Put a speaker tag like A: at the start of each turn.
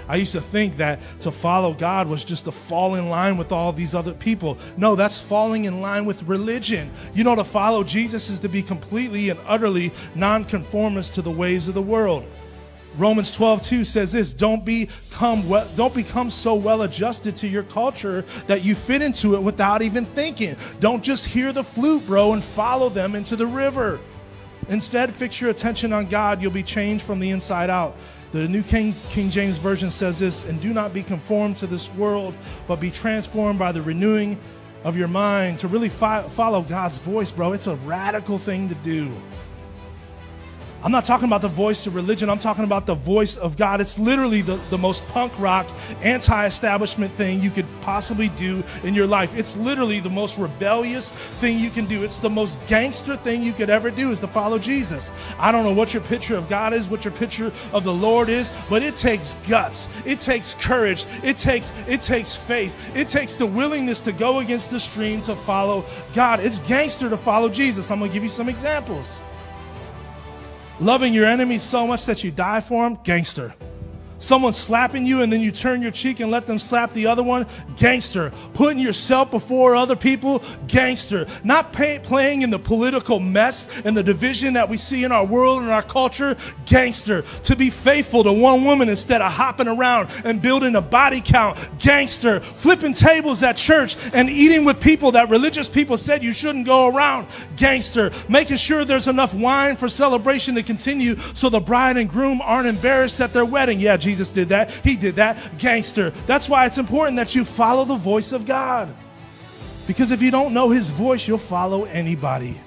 A: I used to think that to follow God was just to fall in line with all these other people. No, that's falling in line with religion. You know, to follow Jesus is to be completely and utterly nonconformist to the ways of the world. Romans 12:2 says this, don't become so well adjusted to your culture that you fit into it without even thinking. Don't just hear the flute, bro, and follow them into the river. Instead, fix your attention on God. You'll be changed from the inside out. The New King James Version says this, and do not be conformed to this world, but be transformed by the renewing of your mind. To really follow God's voice, bro, it's a radical thing to do. I'm not talking about the voice of religion. I'm talking about the voice of God. It's literally the most punk rock, anti-establishment thing you could possibly do in your life. It's literally the most rebellious thing you can do. It's the most gangster thing you could ever do is to follow Jesus. I don't know what your picture of God is, what your picture of the Lord is, but it takes guts. It takes courage. It takes faith. It takes the willingness to go against the stream to follow God. It's gangster to follow Jesus. I'm going to give you some examples. Loving your enemies so much that you die for them, gangster. Someone slapping you and then you turn your cheek and let them slap the other one, gangster. Putting yourself before other people, gangster. Not playing in the political mess and the division that we see in our world and our culture, gangster. To be faithful to one woman instead of hopping around and building a body count, gangster. Flipping tables at church and eating with people that religious people said you shouldn't go around, gangster. Making sure there's enough wine for celebration to continue so the bride and groom aren't embarrassed at their wedding. Yeah, Jesus did that. He did that. Gangster. That's why it's important that you follow the voice of God. Because if you don't know his voice, you'll follow anybody.